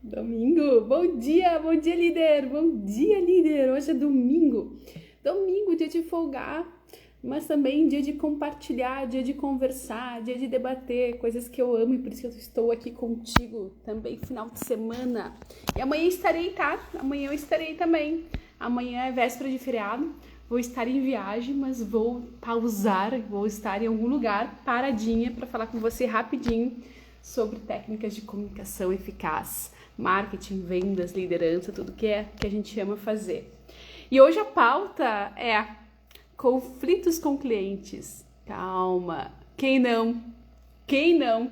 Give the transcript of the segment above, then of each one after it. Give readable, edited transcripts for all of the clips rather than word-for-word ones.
Domingo, bom dia, líder, bom dia, líder. Hoje é domingo, dia de folgar, mas também dia de compartilhar, dia de conversar, dia de debater coisas que eu amo e por isso que eu estou aqui contigo também final de semana. E amanhã estarei, tá? Amanhã eu estarei também. Amanhã é véspera de feriado, vou estar em viagem, mas vou pausar, vou estar em algum lugar paradinha para falar com você rapidinho sobre técnicas de comunicação eficaz, marketing, vendas, liderança, tudo que a gente ama fazer. E hoje a pauta é conflitos com clientes. Calma, quem não? Quem não?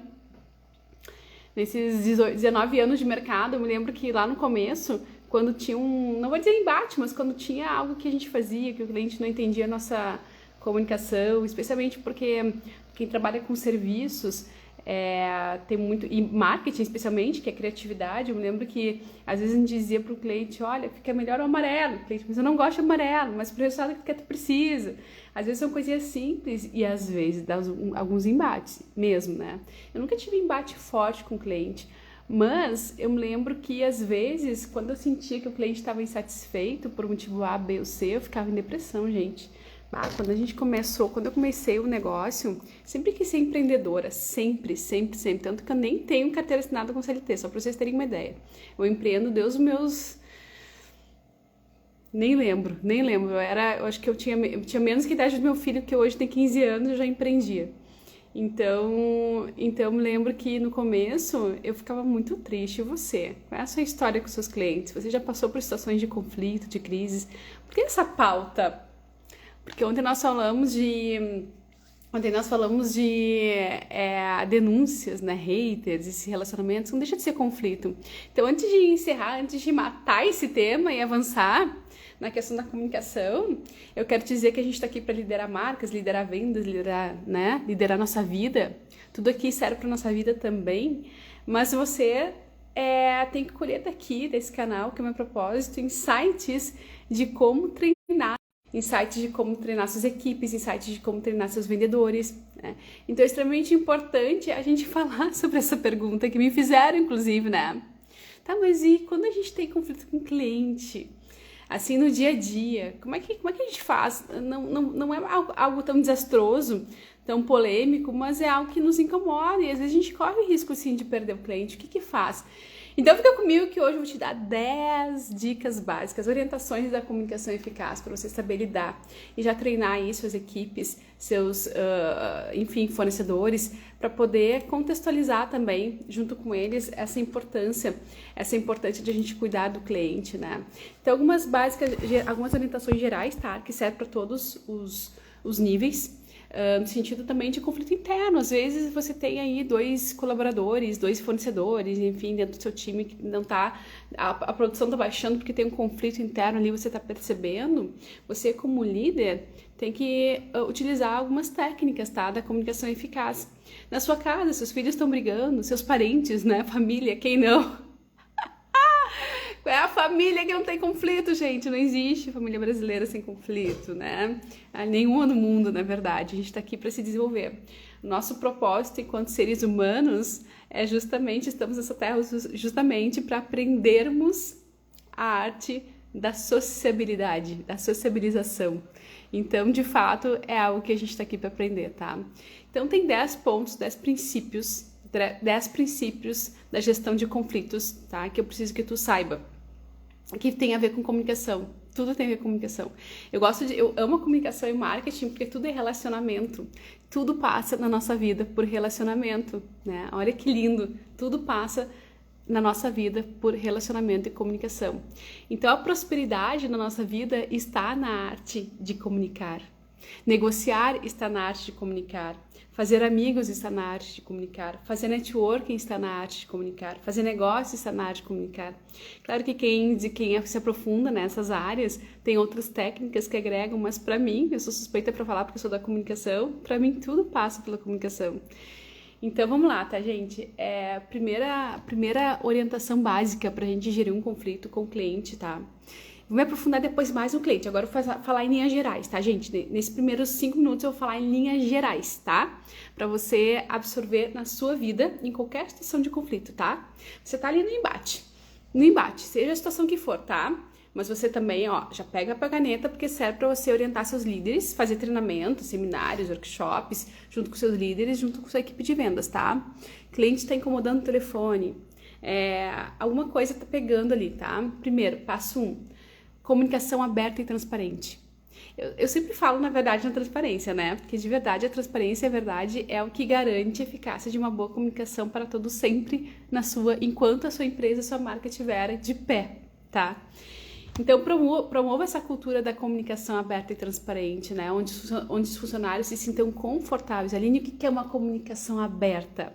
Nesses 19 anos de mercado, eu me lembro que lá no começo, quando tinha não vou dizer embate, mas quando tinha algo que a gente fazia, que o cliente não entendia a nossa comunicação, especialmente porque quem trabalha com serviços, tem muito, e marketing especialmente, que é criatividade. Eu me lembro que às vezes a gente dizia para o cliente, olha, fica melhor o amarelo. O cliente, mas eu não gosto de amarelo, mas para o resultado que tu precisa. Às vezes são coisinhas simples e às vezes dá alguns embates mesmo, né? Eu nunca tive embate forte com o cliente, mas eu me lembro que às vezes, quando eu sentia que o cliente estava insatisfeito por motivo A, B ou C, eu ficava em depressão, gente. Quando eu comecei o negócio, sempre quis ser empreendedora, sempre. Tanto que eu nem tenho carteira assinada com CLT, só pra vocês terem uma ideia. Eu empreendo desde os meus... Nem lembro. Eu acho que eu tinha menos que a idade do meu filho, que hoje tem 15 anos, eu já empreendia. Então eu me lembro que no começo eu ficava muito triste. E você? Qual é a sua história com seus clientes? Você já passou por situações de conflito, de crises? Por que essa pauta? Porque ontem nós falamos de denúncias, né, haters, esses relacionamentos, não deixa de ser conflito. Então, antes de encerrar, antes de matar esse tema e avançar na questão da comunicação, eu quero dizer que a gente está aqui para liderar marcas, liderar vendas, liderar nossa vida. Tudo aqui serve para nossa vida também, mas você tem que colher daqui, desse canal, que é o meu propósito, insights de como treinar, insights de como treinar suas equipes, insights de como treinar seus vendedores, né? Então é extremamente importante a gente falar sobre essa pergunta que me fizeram, inclusive, né? Tá, mas e quando a gente tem conflito com o cliente? Assim, no dia a dia, como é que a gente faz? Não é algo tão desastroso, tão polêmico, mas é algo que nos incomoda e às vezes a gente corre o risco, assim, de perder o cliente. O que faz? Então fica comigo que hoje eu vou te dar 10 dicas básicas, orientações da comunicação eficaz para você saber lidar e já treinar aí suas equipes, seus, fornecedores, para poder contextualizar também, junto com eles, essa importância de a gente cuidar do cliente, né? Então algumas orientações gerais, tá? Que servem para todos os níveis. No sentido também de conflito interno. Às vezes você tem aí 2 colaboradores, 2 fornecedores, enfim, dentro do seu time que não tá, a produção tá baixando porque tem um conflito interno ali, você tá percebendo. Você, como líder, tem que utilizar algumas técnicas, tá, da comunicação eficaz. Na sua casa, seus filhos estão brigando, seus parentes, né, família, quem não? É a família que não tem conflito, gente. Não existe família brasileira sem conflito, né? Nenhuma no mundo, na verdade. A gente tá aqui para se desenvolver. Nosso propósito enquanto seres humanos é estamos nessa terra justamente para aprendermos a arte da sociabilidade, da sociabilização. Então, de fato, é algo que a gente tá aqui para aprender, tá? Então, tem 10 pontos, 10 princípios da gestão de conflitos, tá? Que eu preciso que tu saiba. Que tem a ver com comunicação. Tudo tem a ver com comunicação. Eu amo a comunicação e marketing porque tudo é relacionamento. Tudo passa na nossa vida por relacionamento, né? Olha que lindo. Tudo passa na nossa vida por relacionamento e comunicação. Então, a prosperidade na nossa vida está na arte de comunicar. Negociar está na arte de comunicar. Fazer amigos está na arte de comunicar. Fazer networking está na arte de comunicar. Fazer negócio está na arte de comunicar. Claro que quem se aprofunda nessas áreas tem outras técnicas que agregam, mas para mim, eu sou suspeita para falar porque eu sou da comunicação, para mim tudo passa pela comunicação. Então vamos lá, tá, gente? Primeira orientação básica para a gente gerir um conflito com o cliente, tá? Vou me aprofundar depois mais no cliente. Agora eu vou falar em linhas gerais, tá, gente? Nesses primeiros 5 minutos eu vou falar em linhas gerais, tá? Pra você absorver na sua vida, em qualquer situação de conflito, tá? Você tá ali no embate. no embate, seja a situação que for, tá? Mas você também, ó, já pega a caneta, porque serve para você orientar seus líderes, fazer treinamentos, seminários, workshops, junto com seus líderes, junto com sua equipe de vendas, tá? Cliente tá incomodando o telefone, alguma coisa tá pegando ali, tá? Primeiro, passo 1, comunicação aberta e transparente. Eu sempre falo, na verdade, na transparência, né? Porque de verdade a transparência e a verdade é o que garante a eficácia de uma boa comunicação para todos sempre enquanto a sua empresa, a sua marca estiver de pé, tá? Então, promova essa cultura da comunicação aberta e transparente, né? Onde os funcionários se sintam confortáveis. Aline, o que é uma comunicação aberta?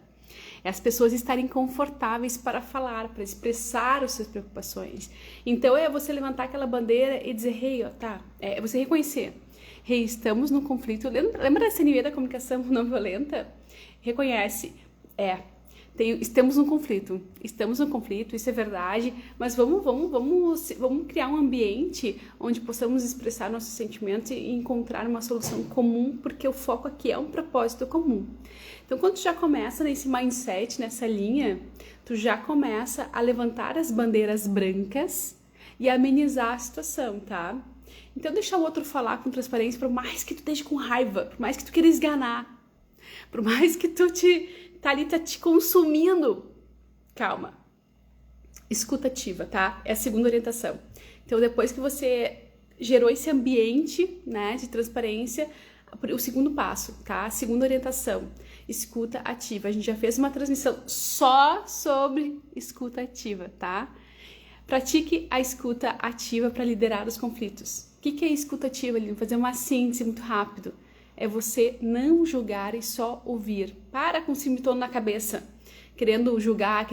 É as pessoas estarem confortáveis para falar, para expressar as suas preocupações. Então, é você levantar aquela bandeira e dizer, hey, ó, tá. É você reconhecer. Hey, estamos num conflito. Lembra da CNV da comunicação não violenta? Reconhece. Estamos num conflito, isso é verdade, mas vamos criar um ambiente onde possamos expressar nossos sentimentos e encontrar uma solução comum, porque o foco aqui é um propósito comum. Então, quando tu já começa nesse mindset, nessa linha, tu já começa a levantar as bandeiras brancas e amenizar a situação, tá? Então, deixa o outro falar com transparência, por mais que tu esteja com raiva, por mais que tu queira esganar, por mais que tu tá te consumindo. Calma. Escuta ativa, tá? É a segunda orientação. Então, depois que você gerou esse ambiente, né, de transparência, o segundo passo, tá? A segunda orientação, escuta ativa. A gente já fez uma transmissão só sobre escuta ativa, tá? Pratique a escuta ativa para liderar os conflitos. O que é escuta ativa? Vou fazer uma síntese muito rápido. É você não julgar e só ouvir. Para com o simitone na cabeça, querendo julgar,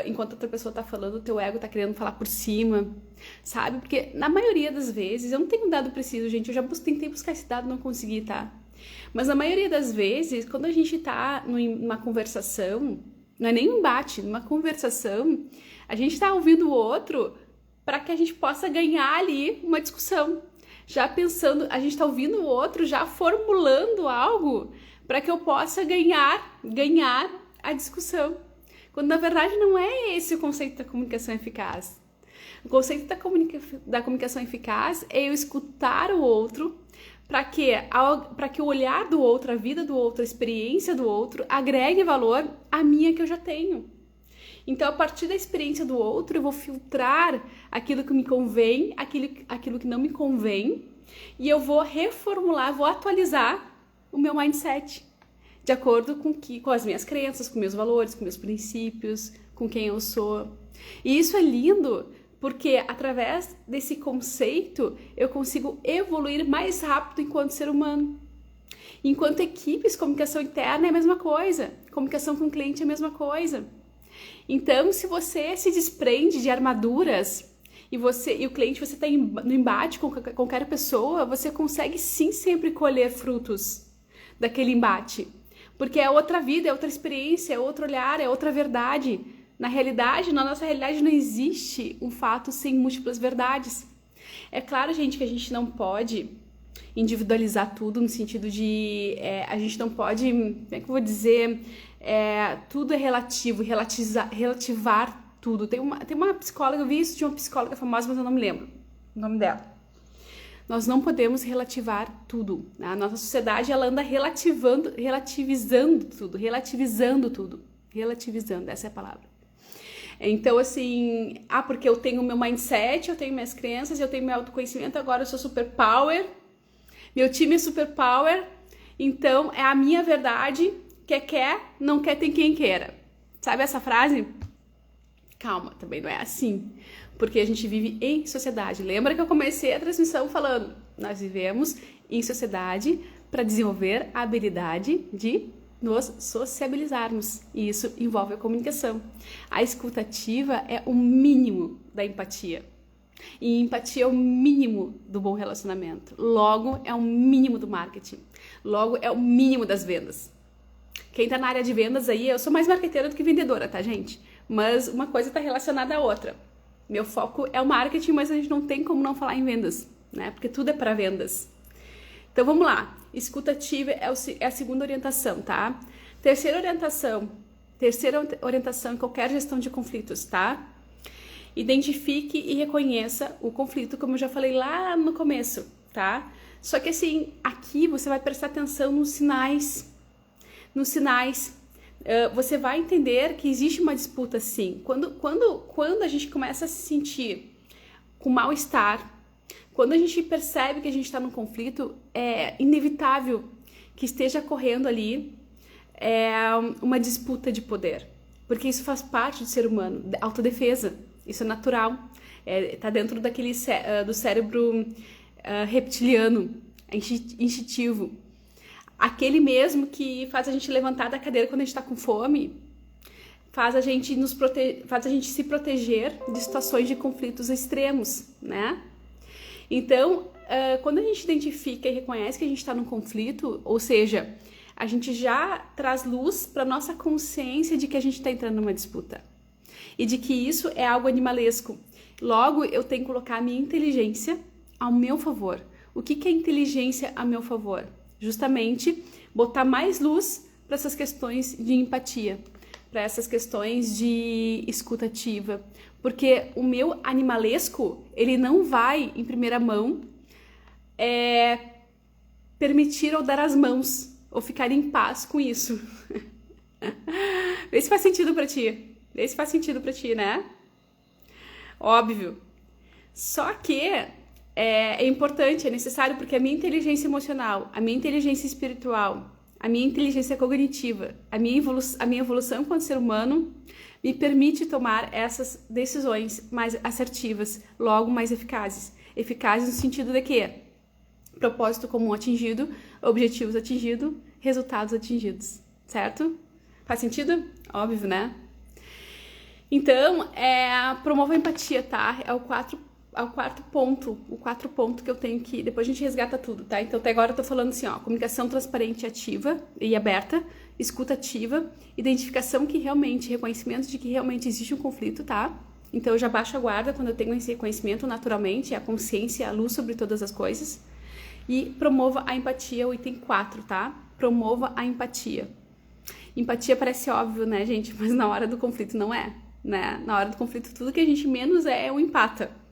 enquanto outra pessoa tá falando, o teu ego tá querendo falar por cima, sabe? Porque na maioria das vezes, eu não tenho um dado preciso, gente, eu já tentei buscar esse dado, não consegui, tá? Mas na maioria das vezes, quando a gente tá numa conversação, não é nem um embate, numa conversação, a gente tá ouvindo o outro para que a gente possa ganhar ali uma discussão. Já pensando, a gente tá ouvindo o outro, já formulando algo para que eu possa ganhar a discussão. Quando na verdade não é esse o conceito da comunicação eficaz. O conceito da comunicação eficaz é eu escutar o outro para que o olhar do outro, a vida do outro, a experiência do outro agregue valor à minha que eu já tenho. Então, a partir da experiência do outro, eu vou filtrar aquilo que me convém, aquilo que não me convém, e eu vou reformular, vou atualizar o meu mindset, de acordo com as minhas crenças, com meus valores, com meus princípios, com quem eu sou. E isso é lindo, porque através desse conceito, eu consigo evoluir mais rápido enquanto ser humano. Enquanto equipes, comunicação interna é a mesma coisa, comunicação com o cliente é a mesma coisa. Então, se você se desprende de armaduras e o cliente, você está no embate com qualquer pessoa, você consegue sim sempre colher frutos daquele embate. Porque é outra vida, é outra experiência, é outro olhar, é outra verdade. Na nossa realidade não existe um fato sem múltiplas verdades. É claro, gente, que a gente não pode individualizar tudo no sentido de... a gente não pode... Como é que eu vou dizer... tudo é relativo, relativar tudo. Tem uma psicóloga, eu vi isso de uma psicóloga famosa, mas eu não me lembro o nome dela. Nós não podemos relativar tudo. Né? A nossa sociedade, ela anda relativizando tudo, essa é a palavra. Então, assim, porque eu tenho meu mindset, eu tenho minhas crenças, eu tenho meu autoconhecimento, agora eu sou super power, meu time é super power, então é a minha verdade, quer, não quer, tem quem queira. Sabe essa frase? Calma, também não é assim, porque a gente vive em sociedade. Lembra que eu comecei a transmissão falando, nós vivemos em sociedade para desenvolver a habilidade de nos sociabilizarmos, e isso envolve a comunicação. A escuta ativa é o mínimo da empatia, e empatia é o mínimo do bom relacionamento, logo é o mínimo do marketing, logo é o mínimo das vendas. Quem tá na área de vendas aí, eu sou mais marqueteira do que vendedora, tá, gente? Mas uma coisa tá relacionada à outra. Meu foco é o marketing, mas a gente não tem como não falar em vendas, né? Porque tudo é para vendas. Então vamos lá. Escuta ativa é a segunda orientação, tá? Terceira orientação em qualquer gestão de conflitos, tá? Identifique e reconheça o conflito, como eu já falei lá no começo, tá? Só que assim, aqui você vai prestar atenção nos sinais. Nos sinais. Você vai entender que existe uma disputa, sim. Quando a gente começa a se sentir com mal-estar, quando a gente percebe que a gente está num conflito, é inevitável que esteja correndo ali uma disputa de poder. Porque isso faz parte do ser humano, autodefesa. Isso é natural. Tá dentro do cérebro reptiliano, instintivo. Aquele mesmo que faz a gente levantar da cadeira quando a gente tá com fome, faz a gente se proteger de situações de conflitos extremos, né? Então, quando a gente identifica e reconhece que a gente está num conflito, ou seja, a gente já traz luz para nossa consciência de que a gente está entrando numa disputa e de que isso é algo animalesco. Logo, eu tenho que colocar a minha inteligência ao meu favor. O que é inteligência a meu favor? Justamente botar mais luz para essas questões de empatia, para essas questões de escuta ativa, porque o meu animalesco, ele não vai, em primeira mão, permitir ou dar as mãos, ou ficar em paz com isso. Vê se faz sentido pra ti. Vê se faz sentido pra ti, né? Óbvio. Só que é importante, é necessário, porque a minha inteligência emocional, a minha inteligência espiritual, a minha inteligência cognitiva, a minha evolução enquanto ser humano me permite tomar essas decisões mais assertivas, logo mais eficazes. Eficazes no sentido de que propósito comum atingido, objetivos atingidos, resultados atingidos, certo? Faz sentido? Óbvio, né? Então, promova a empatia, tá? É o quarto ponto que eu tenho que... Depois a gente resgata tudo, tá? Então, até agora eu tô falando assim, ó, comunicação transparente, ativa e aberta, escuta ativa, identificação que realmente, reconhecimento de que realmente existe um conflito, tá? Então, eu já baixo a guarda quando eu tenho esse reconhecimento naturalmente, a consciência, a luz sobre todas as coisas. E promova a empatia, o item 4, tá? Promova a empatia. Empatia parece óbvio, né, gente? Mas na hora do conflito não é, né? Na hora do conflito, tudo que a gente menos é o empata.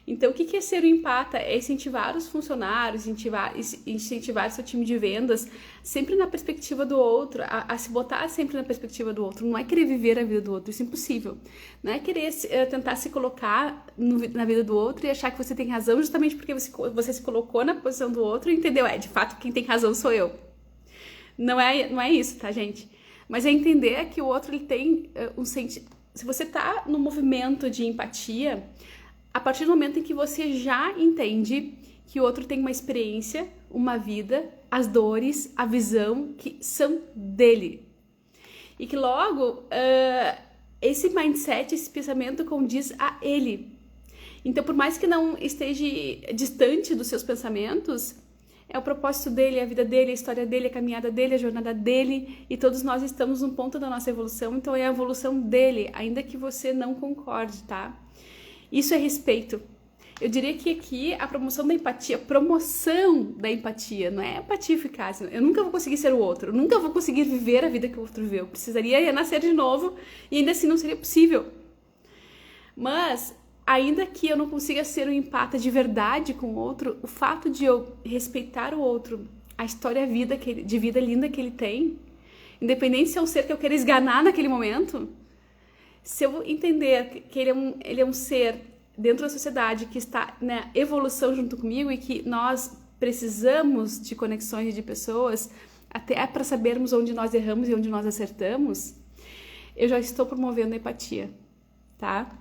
Então, o que é ser o empata? É incentivar os funcionários, incentivar seu time de vendas sempre na perspectiva do outro, a se botar sempre na perspectiva do outro. Não é querer viver a vida do outro, isso é impossível. Não é querer tentar se colocar na vida do outro e achar que você tem razão justamente porque você se colocou na posição do outro e entendeu? De fato, quem tem razão sou eu. Não é isso, tá, gente? Mas é entender que o outro ele tem um sentimento. Se você tá no movimento de empatia, a partir do momento em que você já entende que o outro tem uma experiência, uma vida, as dores, a visão que são dele. E que logo esse mindset, esse pensamento condiz a ele. Então, por mais que não esteja distante dos seus pensamentos, é o propósito dele, a vida dele, a história dele, a caminhada dele, a jornada dele, e todos nós estamos num ponto da nossa evolução, então é a evolução dele, ainda que você não concorde, tá? Isso é respeito. Eu diria que aqui a promoção da empatia, não é empatia eficaz. Eu nunca vou conseguir ser o outro, eu nunca vou conseguir viver a vida que o outro viveu. Eu precisaria renascer de novo e ainda assim não seria possível. Mas, ainda que eu não consiga ser um empata de verdade com o outro, o fato de eu respeitar o outro, a história de vida linda que ele tem, independente se é um ser que eu quero esganar naquele momento, se eu entender que ele é um ser dentro da sociedade que está na evolução junto comigo e que nós precisamos de conexões de pessoas até para sabermos onde nós erramos e onde nós acertamos, eu já estou promovendo a empatia, tá?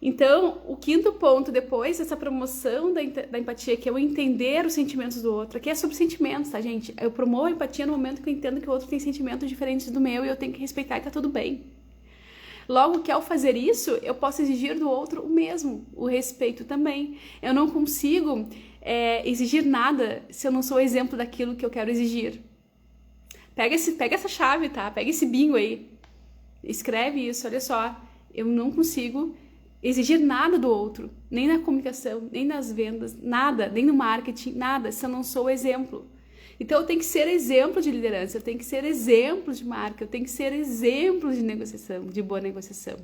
Então, o quinto ponto depois dessa promoção da empatia, que é o entender os sentimentos do outro, aqui é sobre sentimentos, tá, gente? Eu promovo a empatia no momento que eu entendo que o outro tem sentimentos diferentes do meu e eu tenho que respeitar e tá tudo bem. Logo que ao fazer isso, eu posso exigir do outro o mesmo, o respeito também. Eu não consigo exigir nada se eu não sou exemplo daquilo que eu quero exigir. Pega essa chave, tá? Pega esse bingo aí. Escreve isso, olha só. Eu não consigo exigir nada do outro, nem na comunicação, nem nas vendas, nada, nem no marketing, nada, se eu não sou exemplo. Então, eu tenho que ser exemplo de liderança, eu tenho que ser exemplo de marca, eu tenho que ser exemplo de negociação, de boa negociação.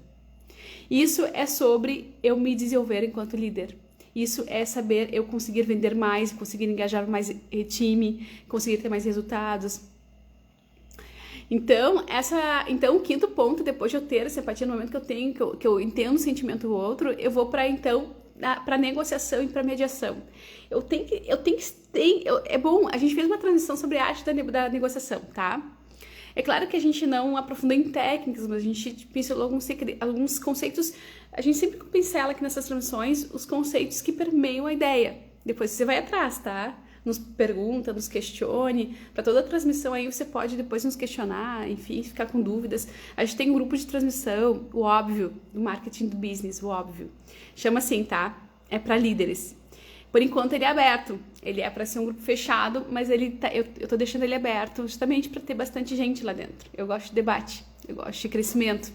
Isso é sobre eu me desenvolver enquanto líder. Isso é saber eu conseguir vender mais, conseguir engajar mais time, conseguir ter mais resultados. Então, o quinto ponto, depois de eu ter essa empatia, no momento que eu entendo o sentimento do outro, eu vou para negociação e para mediação. É bom, a gente fez uma transição sobre a arte da negociação, tá? É claro que a gente não aprofundou em técnicas, mas a gente pincelou alguns conceitos, a gente sempre pincela aqui nessas transições os conceitos que permeiam a ideia. Depois você vai atrás, tá? Nos pergunta, nos questione. Para toda a transmissão aí você pode depois nos questionar, enfim, ficar com dúvidas. A gente tem um grupo de transmissão, o óbvio, do marketing do business, o óbvio. Chama assim, tá? É para líderes. Por enquanto ele é aberto. Ele é para ser um grupo fechado, mas eu tô deixando ele aberto justamente para ter bastante gente lá dentro. Eu gosto de debate, eu gosto de crescimento.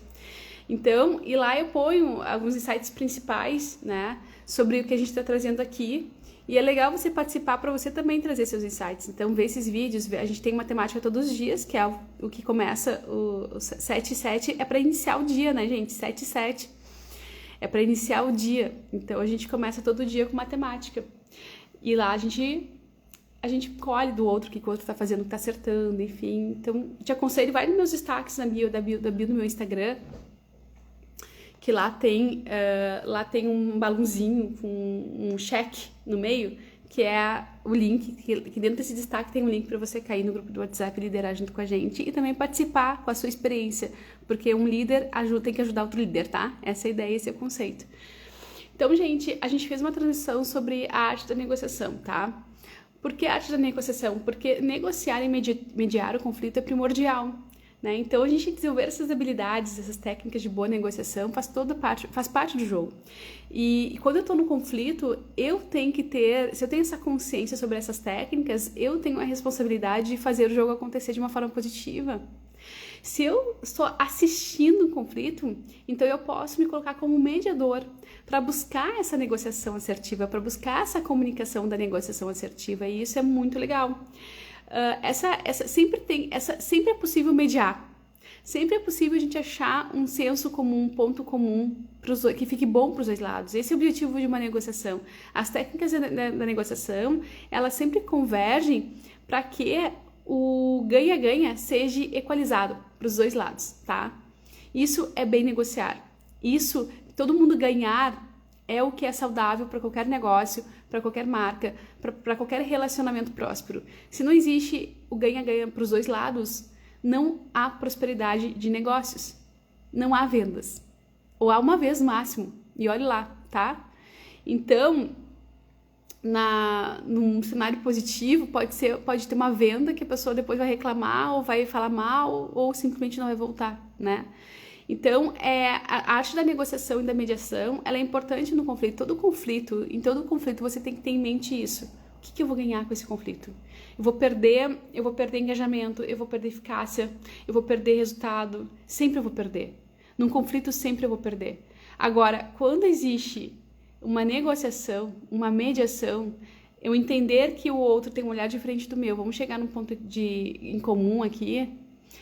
Então, e lá eu ponho alguns insights principais, né, sobre o que a gente está trazendo aqui. E é legal você participar para você também trazer seus insights. Então, ver esses vídeos, a gente tem uma temática todos os dias, que é o que começa, o 7 e 7 é para iniciar o dia, né, gente? 7 e 7 é para iniciar o dia. Então, a gente começa todo dia com matemática. E lá a gente colhe do outro o que o outro tá fazendo, o que tá acertando, enfim. Então, te aconselho, vai nos meus destaques da bio do meu Instagram, que lá tem um balãozinho com um cheque no meio, que é o link, que dentro desse destaque tem um link para você cair no grupo do WhatsApp e liderar junto com a gente e também participar com a sua experiência, porque um líder tem que ajudar outro líder, tá? Essa é a ideia, esse é o conceito. Então, gente, a gente fez uma transição sobre a arte da negociação, tá? Por que a arte da negociação? Porque negociar e mediar o conflito é primordial. Né? Então, a gente desenvolver essas habilidades, essas técnicas de boa negociação faz parte do jogo. E quando eu estou no conflito, se eu tenho essa consciência sobre essas técnicas, eu tenho a responsabilidade de fazer o jogo acontecer de uma forma positiva. Se eu estou assistindo o conflito, então eu posso me colocar como mediador para buscar essa negociação assertiva, para buscar essa comunicação da negociação assertiva, e isso é muito legal. Sempre é possível mediar. Sempre é possível a gente achar um senso comum, um ponto comum que fique bom para os dois lados. Esse é o objetivo de uma negociação. As técnicas da negociação, elas sempre convergem para que o ganha-ganha seja equalizado para os dois lados, tá? Isso é bem negociar. Isso, todo mundo ganhar, é o que é saudável para qualquer negócio, para qualquer marca, para qualquer relacionamento próspero. Se não existe o ganha-ganha para os dois lados, não há prosperidade de negócios. Não há vendas. Ou há uma vez no máximo. E olhe lá, tá? Então, num cenário positivo, pode ter uma venda que a pessoa depois vai reclamar, ou vai falar mal, ou simplesmente não vai voltar, né? Então, a arte da negociação e da mediação, ela é importante no conflito. Em todo conflito você tem que ter em mente isso. O que eu vou ganhar com esse conflito? Eu vou perder engajamento, eu vou perder eficácia, eu vou perder resultado. Sempre eu vou perder. Num conflito, sempre eu vou perder. Agora, quando existe uma negociação, uma mediação, eu entender que o outro tem um olhar diferente do meu, vamos chegar num ponto em comum aqui,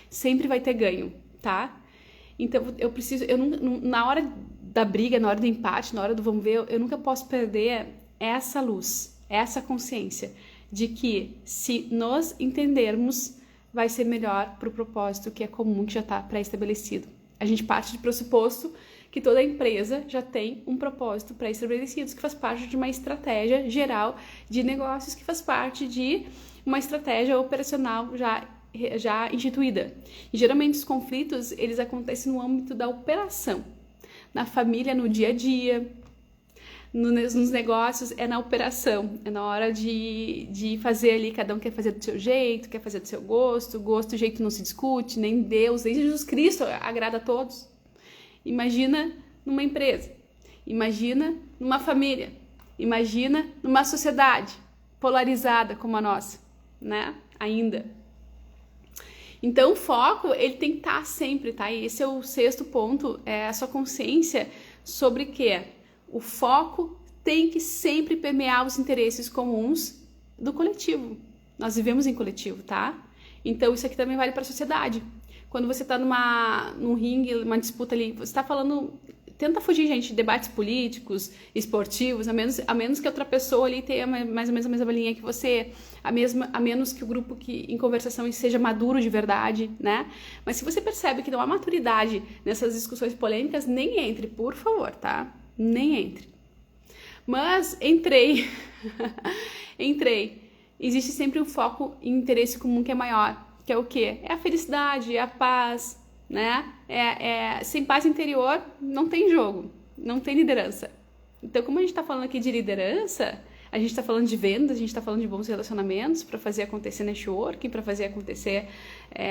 sempre vai ter ganho, tá? Então, na hora da briga, na hora do empate, na hora do vamos ver, eu nunca posso perder essa luz, essa consciência de que se nós entendermos, vai ser melhor para o propósito que é comum, que já está pré-estabelecido. A gente parte de pressuposto que toda empresa já tem um propósito pré-estabelecido, que faz parte de uma estratégia geral de negócios, que faz parte de uma estratégia operacional já instituída. E geralmente os conflitos, eles acontecem no âmbito da operação. Na família, no dia a dia, nos negócios, é na operação. É na hora de fazer ali, cada um quer fazer do seu jeito, quer fazer do seu gosto. Gosto, jeito não se discute, nem Deus, nem Jesus Cristo agrada a todos. Imagina numa empresa, imagina numa família, imagina numa sociedade polarizada como a nossa, né? Ainda. Então, o foco, ele tem que estar sempre, tá? E esse é o sexto ponto, é a sua consciência sobre que o foco tem que sempre permear os interesses comuns do coletivo. Nós vivemos em coletivo, tá? Então, isso aqui também vale para a sociedade. Quando você está num ringue, uma disputa ali, você está falando tenta fugir, gente, de debates políticos, esportivos, a menos que outra pessoa ali tenha mais ou menos a mesma linha que você, a menos que o grupo que em conversação seja maduro de verdade, né? Mas se você percebe que não há maturidade nessas discussões polêmicas, nem entre, por favor, tá? Nem entre. Mas entrei. Existe sempre um foco em interesse comum que é maior, que é o quê? É a felicidade, é a paz, né? Sem paz interior, não tem jogo, não tem liderança. Então, como a gente está falando aqui de liderança, a gente está falando de vendas, a gente está falando de bons relacionamentos para fazer acontecer networking, para fazer acontecer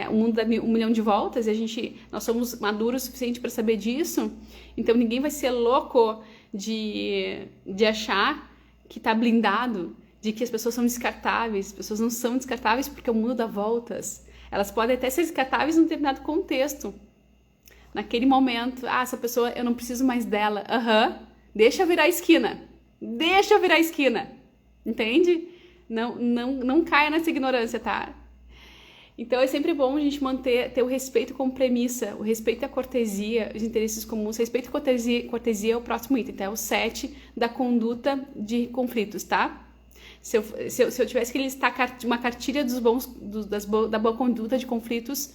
o mundo dá 1 milhão de voltas, e nós somos maduros o suficiente para saber disso. Então, ninguém vai ser louco de achar que está blindado, de que as pessoas são descartáveis. As pessoas não são descartáveis porque o mundo dá voltas. Elas podem até ser descartáveis em um determinado contexto. Naquele momento, essa pessoa, eu não preciso mais dela. Deixa eu virar a esquina. Entende? Não caia nessa ignorância, tá? Então, é sempre bom a gente ter o respeito como premissa, o respeito à cortesia, os interesses comuns. Respeito e cortesia é o próximo item, tá? É o 7 da conduta de conflitos, tá? Se eu tivesse que listar uma cartilha da boa conduta de conflitos,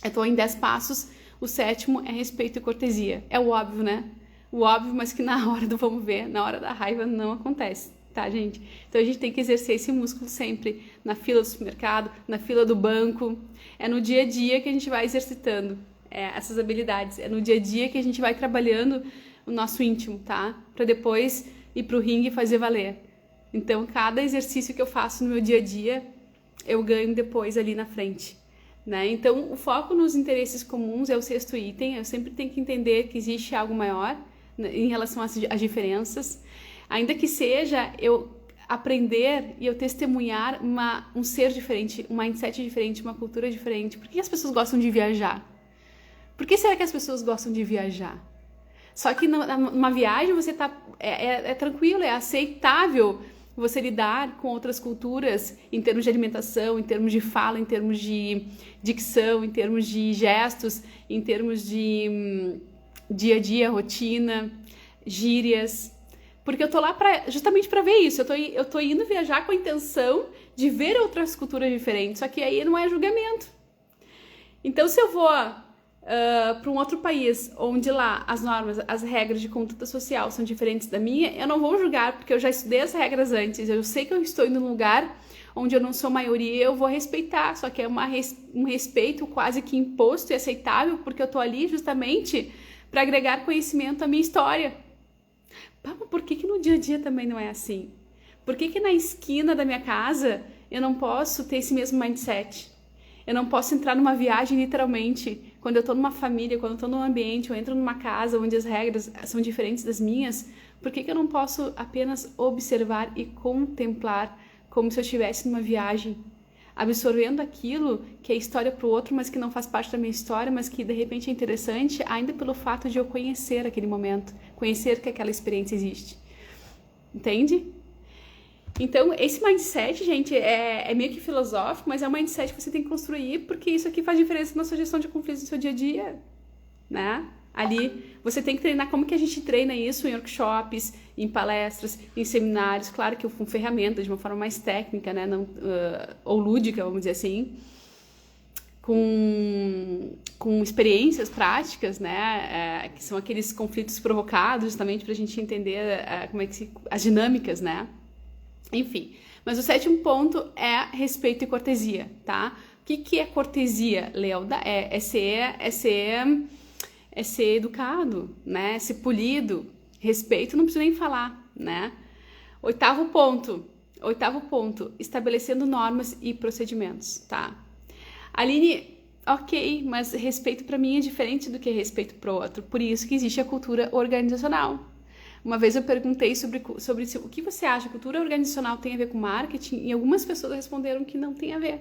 eu estou em 10 passos. O 7º é respeito e cortesia. É o óbvio, né? O óbvio, mas que na hora do vamos ver, na hora da raiva, não acontece, tá, gente? Então a gente tem que exercer esse músculo sempre, na fila do supermercado, na fila do banco. É no dia a dia que a gente vai exercitando essas habilidades. É no dia a dia que a gente vai trabalhando o nosso íntimo, tá? Para depois ir pro ringue e fazer valer. Então, cada exercício que eu faço no meu dia a dia, eu ganho depois ali na frente, né? Então, o foco nos interesses comuns é o 6º item. Eu sempre tenho que entender que existe algo maior em relação às diferenças. Ainda que seja eu aprender e eu testemunhar um ser diferente, um mindset diferente, uma cultura diferente. Por que as pessoas gostam de viajar? Por que será que as pessoas gostam de viajar? Só que numa viagem você é tranquilo, é aceitável você lidar com outras culturas em termos de alimentação, em termos de fala, em termos de dicção, em termos de gestos, em termos de dia a dia, rotina, gírias. Porque eu tô lá justamente para ver isso. Eu tô indo viajar com a intenção de ver outras culturas diferentes, só que aí não é julgamento. Então, se eu vou para um outro país, onde lá as normas, as regras de conduta social são diferentes da minha, eu não vou julgar, porque eu já estudei as regras antes, eu sei que eu estou indo num lugar onde eu não sou maioria, eu vou respeitar, só que é um respeito quase que imposto e aceitável, porque eu tô ali justamente para agregar conhecimento à minha história. Por que no dia a dia também não é assim? Por que na esquina da minha casa eu não posso ter esse mesmo mindset? Eu não posso entrar numa viagem, literalmente, quando eu tô numa família, quando eu tô num ambiente, eu entro numa casa onde as regras são diferentes das minhas, por que eu não posso apenas observar e contemplar como se eu estivesse numa viagem, absorvendo aquilo que é história pro outro, mas que não faz parte da minha história, mas que de repente é interessante, ainda pelo fato de eu conhecer aquele momento, conhecer que aquela experiência existe. Entende? Então, esse mindset, gente, é meio que filosófico, mas é um mindset que você tem que construir, porque isso aqui faz diferença na sua gestão de conflitos no seu dia a dia, né? Ali, você tem que treinar. Como que a gente treina isso em workshops, em palestras, em seminários? Claro que com ferramentas, de uma forma mais técnica, né? Não, ou lúdica, vamos dizer assim, com experiências práticas, né? Que são aqueles conflitos provocados, justamente para a gente entender como é que as dinâmicas, né? Enfim, mas o 7º ponto é respeito e cortesia, tá? O que é cortesia, Lealdade? É ser educado, né? Ser polido. Respeito não preciso nem falar, né? 8º ponto, estabelecendo normas e procedimentos, tá? Aline, ok, mas respeito para mim é diferente do que respeito para o outro. Por isso que existe a cultura organizacional. Uma vez eu perguntei sobre o que você acha, cultura organizacional tem a ver com marketing? E algumas pessoas responderam que não tem a ver.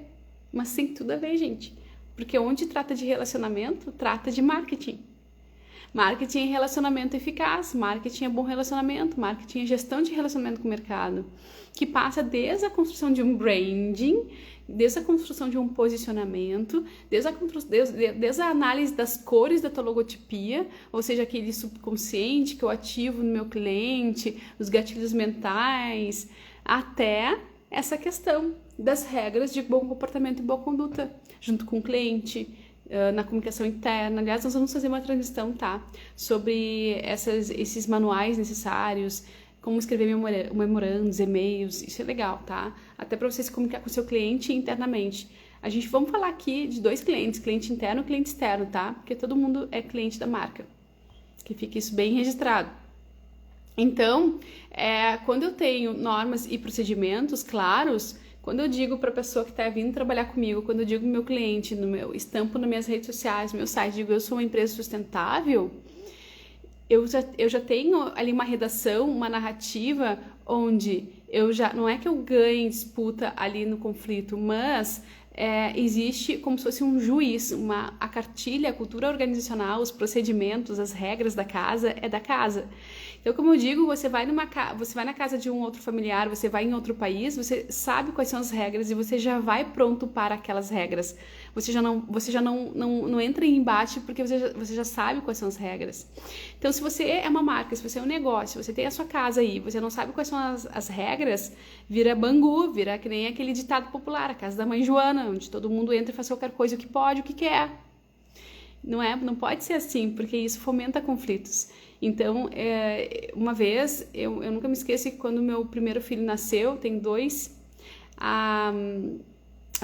Mas tem tudo a ver, gente. Porque onde trata de relacionamento, trata de marketing. Marketing é relacionamento eficaz, marketing é bom relacionamento, marketing é gestão de relacionamento com o mercado, que passa desde a construção de um branding, desde a construção de um posicionamento, desde a análise das cores da tua logotipia, ou seja, aquele subconsciente que eu ativo no meu cliente, os gatilhos mentais, até essa questão das regras de bom comportamento e boa conduta, junto com o cliente, na comunicação interna. Aliás, nós vamos fazer uma transmissão, tá? Sobre esses manuais necessários, como escrever memorandos, e-mails, isso é legal, tá? Até para você se comunicar com o seu cliente internamente. Vamos falar aqui de 2 clientes, cliente interno e cliente externo, tá? Porque todo mundo é cliente da marca, que fique isso bem registrado. Então, quando eu tenho normas e procedimentos claros, quando eu digo para a pessoa que está vindo trabalhar comigo, quando eu digo meu cliente, estampo nas minhas redes sociais, no meu site, digo eu sou uma empresa sustentável, eu já tenho ali uma redação, uma narrativa onde não é que eu ganhe disputa ali no conflito, mas existe como se fosse um juiz, a cartilha, a cultura organizacional, os procedimentos, as regras da casa é da casa. Então, como eu digo, você vai na casa de um outro familiar, você vai em outro país, você sabe quais são as regras e você já vai pronto para aquelas regras. Você já não entra em embate porque você já sabe quais são as regras. Então, se você é uma marca, se você é um negócio, você tem a sua casa aí, você não sabe quais são as regras, vira Bangu, vira que nem aquele ditado popular, a casa da mãe Joana, onde todo mundo entra e faz qualquer coisa, o que pode, o que quer. Não pode ser assim, porque isso fomenta conflitos. Então, uma vez, eu nunca me esqueço que quando meu primeiro filho nasceu, tem 2, a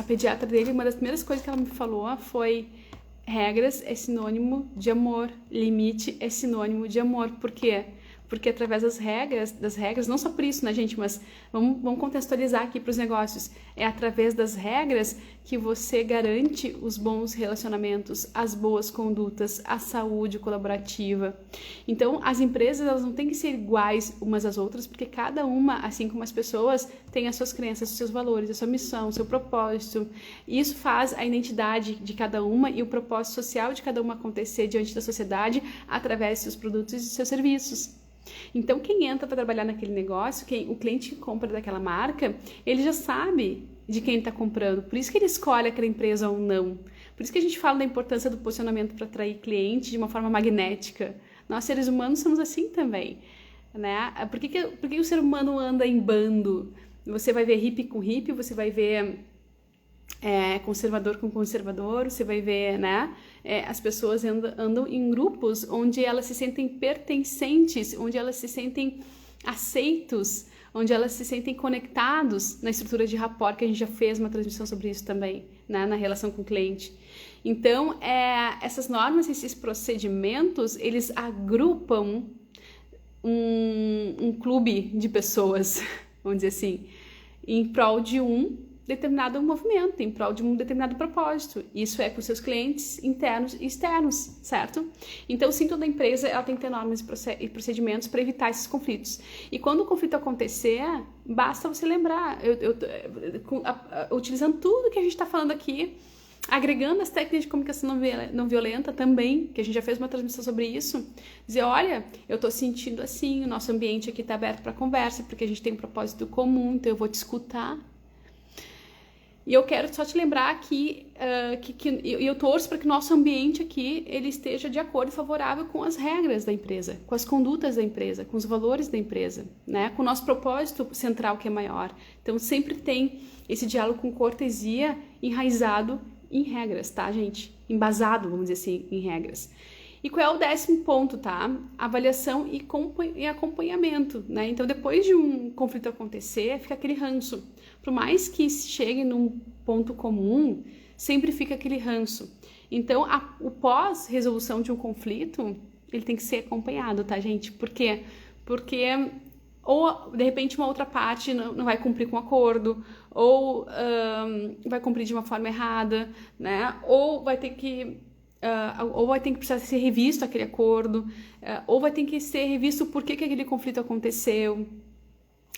pediatra dele, uma das primeiras coisas que ela me falou foi: regras é sinônimo de amor, limite é sinônimo de amor. Por quê? Porque através das regras, não só por isso, né, gente, mas vamos contextualizar aqui para os negócios. É através das regras que você garante os bons relacionamentos, as boas condutas, a saúde colaborativa. Então, as empresas, elas não têm que ser iguais umas às outras, porque cada uma, assim como as pessoas, tem as suas crenças, os seus valores, a sua missão, o seu propósito. E isso faz a identidade de cada uma e o propósito social de cada uma acontecer diante da sociedade através de seus produtos e de seus serviços. Então, quem entra para trabalhar naquele negócio, o cliente que compra daquela marca, ele já sabe de quem está comprando. Por isso que ele escolhe aquela empresa ou não. Por isso que a gente fala da importância do posicionamento para atrair cliente de uma forma magnética. Nós, seres humanos, somos assim também, né? Por que o ser humano anda em bando? Você vai ver hippie com hippie, você vai ver conservador com conservador, você vai ver, né? As pessoas andam em grupos onde elas se sentem pertencentes, onde elas se sentem aceitos, onde elas se sentem conectados na estrutura de rapport, que a gente já fez uma transmissão sobre isso também, né? Na relação com o cliente. Então, essas normas, esses procedimentos, eles agrupam um clube de pessoas, vamos dizer assim, em prol de um determinado movimento, em prol de um determinado propósito. Isso é com seus clientes internos e externos, certo? Então, sim, toda empresa ela tem que ter normas e procedimentos para evitar esses conflitos. E quando o conflito acontecer, basta você lembrar, utilizando tudo que a gente está falando aqui, agregando as técnicas de comunicação não violenta também, que a gente já fez uma transmissão sobre isso, dizer, olha, eu estou sentindo assim, o nosso ambiente aqui está aberto para conversa, porque a gente tem um propósito comum, então eu vou te escutar. E eu quero só te lembrar que eu torço para que o nosso ambiente aqui ele esteja de acordo e favorável com as regras da empresa, com as condutas da empresa, com os valores da empresa, né? Com o nosso propósito central que é maior. Então sempre tem esse diálogo com cortesia enraizado em regras, tá, gente? Embasado, vamos dizer assim, em regras. E qual é o 10º ponto, tá? Avaliação e acompanhamento, né? Então, depois de um conflito acontecer, fica aquele ranço. Por mais que chegue num ponto comum, sempre fica aquele ranço. Então, o pós-resolução de um conflito, ele tem que ser acompanhado, tá, gente? Por quê? Porque ou, de repente, uma outra parte não vai cumprir com o acordo, ou vai cumprir de uma forma errada, né? Ou vai ter que precisar ser revisto aquele acordo, ou vai ter que ser revisto por que aquele conflito aconteceu.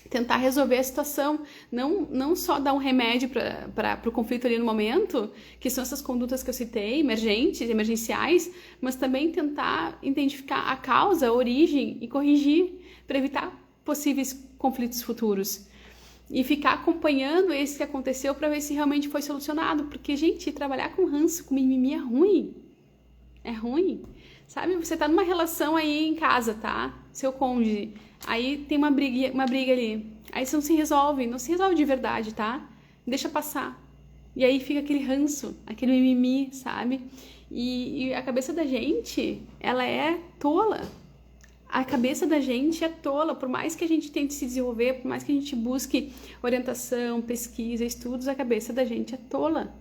tentar resolver a situação, não só dar um remédio para o conflito ali no momento, que são essas condutas que eu citei, emergenciais, mas também tentar identificar a causa, a origem e corrigir para evitar possíveis conflitos futuros. E ficar acompanhando esse que aconteceu para ver se realmente foi solucionado, porque, gente, trabalhar com ranço, com mimimi é ruim. É ruim. Sabe, você tá numa relação aí em casa, tá? Seu cônjuge. Aí tem uma briga ali. Aí você não se resolve de verdade, tá? Deixa passar. E aí fica aquele ranço, aquele mimimi, sabe? E a cabeça da gente, ela é tola. A cabeça da gente é tola. Por mais que a gente tente se desenvolver, por mais que a gente busque orientação, pesquisa, estudos, a cabeça da gente é tola.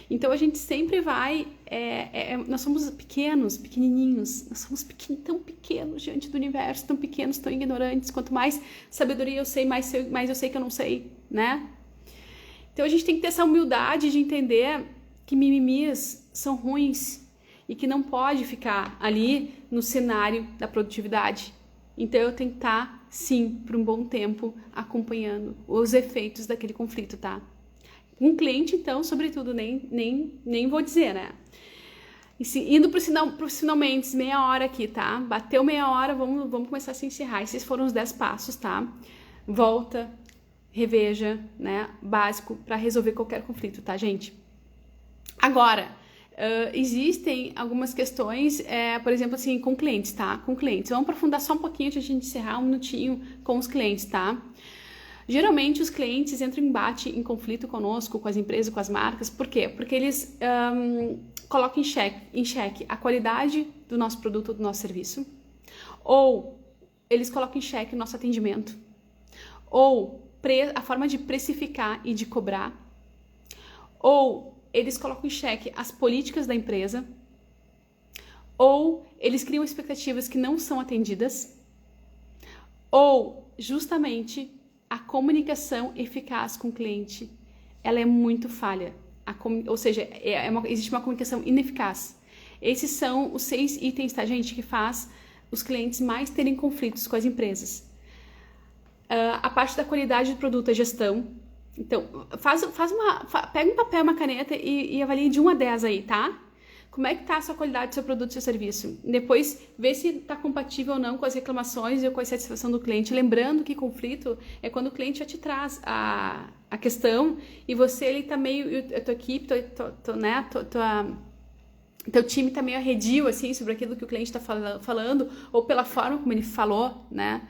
Então a gente sempre vai, nós somos pequenininhos, nós somos tão pequenos diante do universo, tão pequenos, tão ignorantes. Quanto mais sabedoria eu sei, mais eu sei que eu não sei, né? Então a gente tem que ter essa humildade de entender que mimimis são ruins e que não pode ficar ali no cenário da produtividade. Então eu tenho que estar, sim, por um bom tempo acompanhando os efeitos daquele conflito, tá? Um cliente, então, sobretudo, nem vou dizer, né? E se, indo para os finalmente, meia hora aqui, tá? Bateu meia hora, vamos começar a se encerrar. Esses foram os 10 passos, tá? Volta, reveja, né? Básico para resolver qualquer conflito, tá, gente? Agora, existem algumas questões, por exemplo, assim, com clientes, tá? Com clientes. Vamos aprofundar só um pouquinho antes de a gente encerrar, um minutinho com os clientes, tá? Geralmente os clientes entram em embate, em conflito conosco, com as empresas, com as marcas. Por quê? Porque eles colocam em xeque a qualidade do nosso produto ou do nosso serviço, ou eles colocam em xeque o nosso atendimento, ou a forma de precificar e de cobrar, ou eles colocam em xeque as políticas da empresa, ou eles criam expectativas que não são atendidas, ou justamente a comunicação eficaz com o cliente, ela é muito falha. Ou seja, existe uma comunicação ineficaz. Esses são os 6 itens, tá, gente, que faz os clientes mais terem conflitos com as empresas. A parte da qualidade do produto, a gestão. Então, pega um papel, uma caneta e avalie de 1 a 10 aí, tá? Como é que tá a sua qualidade do seu produto e seu serviço? Depois, vê se está compatível ou não com as reclamações e com a satisfação do cliente. Lembrando que conflito é quando o cliente já te traz a questão e você, ele tá meio, a tua equipe, teu time tá meio arredio, assim, sobre aquilo que o cliente está falando, ou pela forma como ele falou, né?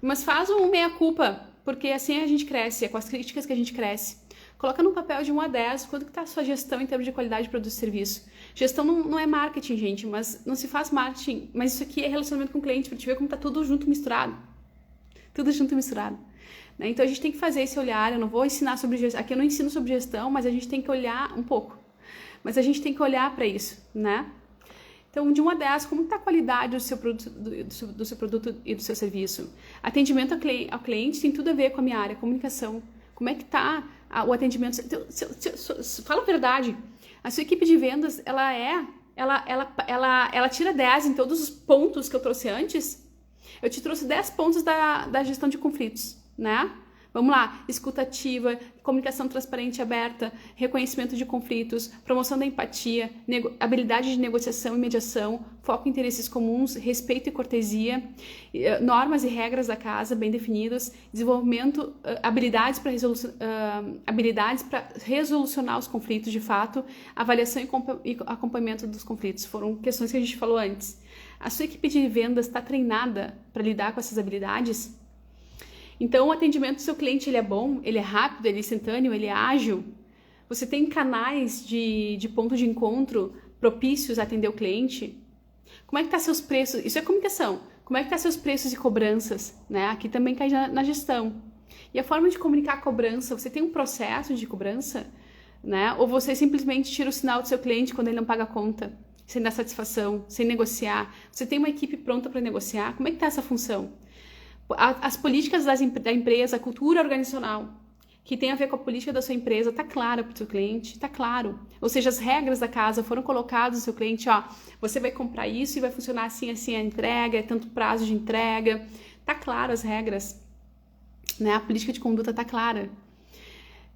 Mas faz um meia-culpa, porque assim a gente cresce, é com as críticas que a gente cresce. Coloca no papel de 1 a 10, quanto que está a sua gestão em termos de qualidade de produto e serviço. Gestão não é marketing, gente, mas não se faz marketing, mas isso aqui é relacionamento com o cliente, para te ver como está tudo junto misturado. Tudo junto misturado. Né? Então a gente tem que fazer esse olhar, eu não vou ensinar sobre gestão, aqui eu não ensino sobre gestão, mas a gente tem que olhar um pouco. Mas a gente tem que olhar para isso, né? Então, de 1 a 10, como está a qualidade do seu produto e do seu serviço? Atendimento ao cliente tem tudo a ver com a minha área, comunicação. Como é que está o atendimento? Fala a verdade. A sua equipe de vendas, ela tira 10 em todos os pontos que eu trouxe antes. Eu te trouxe 10 pontos da gestão de conflitos, né? Vamos lá, escuta ativa, comunicação transparente e aberta, reconhecimento de conflitos, promoção da empatia, habilidade de negociação e mediação, foco em interesses comuns, respeito e cortesia, normas e regras da casa bem definidas, desenvolvimento, habilidades para resolucionar os conflitos de fato, avaliação e acompanhamento dos conflitos. Foram questões que a gente falou antes. A sua equipe de vendas está treinada para lidar com essas habilidades? Então, o atendimento do seu cliente, ele é bom, ele é rápido, ele é instantâneo, ele é ágil. Você tem canais de ponto de encontro propícios a atender o cliente? Como é que tá seus preços? Isso é comunicação. Como é que tá seus preços e cobranças? Né? Aqui também cai na gestão. E a forma de comunicar a cobrança, você tem um processo de cobrança? Né? Ou você simplesmente tira o sinal do seu cliente quando ele não paga a conta, sem dar satisfação, sem negociar? Você tem uma equipe pronta para negociar? Como é que tá essa função? As políticas da empresa, a cultura organizacional, que tem a ver com a política da sua empresa, está clara para o seu cliente, está claro. Ou seja, as regras da casa foram colocadas no seu cliente, ó, você vai comprar isso e vai funcionar assim, assim a entrega, é tanto prazo de entrega. Está claro as regras. né? A política de conduta tá clara.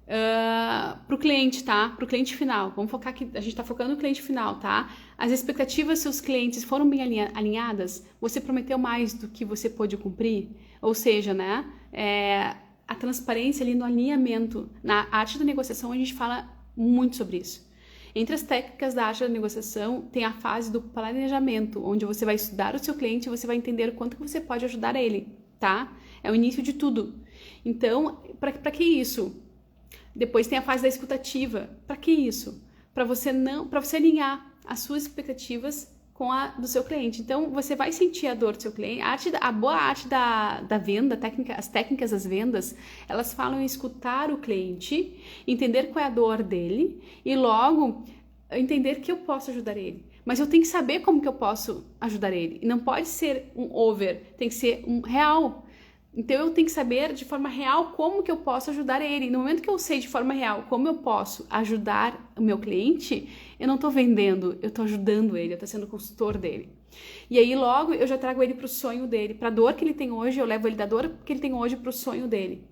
Para o cliente, tá? Para o cliente final. Vamos focar aqui, a gente está focando no cliente final, tá? As expectativas dos seus clientes foram bem alinhadas? Você prometeu mais do que você pôde cumprir? Ou seja, né? A transparência ali no alinhamento. Na arte da negociação a gente fala muito sobre isso. Entre as técnicas da arte da negociação tem a fase do planejamento, onde você vai estudar o seu cliente e você vai entender o quanto que você pode ajudar ele, tá? É o início de tudo. Então, para que isso? Depois tem a fase da escutativa. Para que isso? Para você alinhar as suas expectativas com a do seu cliente. Então, você vai sentir a dor do seu cliente. A boa arte da venda, as técnicas das vendas, elas falam em escutar o cliente, entender qual é a dor dele e logo entender que eu posso ajudar ele. Mas eu tenho que saber como que eu posso ajudar ele. E não pode ser um over, tem que ser um real. Então, eu tenho que saber de forma real como que eu posso ajudar ele. No momento que eu sei de forma real como eu posso ajudar o meu cliente, eu não estou vendendo, eu estou ajudando ele, eu estou sendo consultor dele. E aí, logo, eu já trago ele para o sonho dele. Para a dor que ele tem hoje, eu levo ele da dor que ele tem hoje para o sonho dele.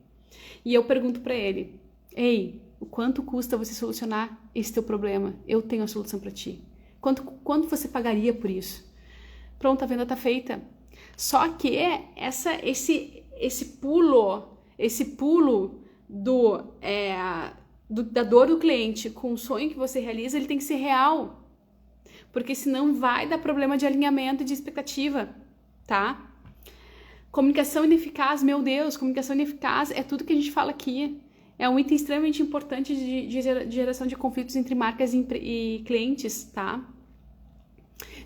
E eu pergunto para ele, ei, o quanto custa você solucionar esse teu problema? Eu tenho a solução para ti. Quanto você pagaria por isso? Pronto, a venda está feita. Só que esse pulo da dor do cliente com o sonho que você realiza, ele tem que ser real. Porque senão vai dar problema de alinhamento e de expectativa, tá? Comunicação ineficaz, meu Deus, comunicação ineficaz é tudo que a gente fala aqui. É um item extremamente importante de geração de conflitos entre marcas e clientes, tá?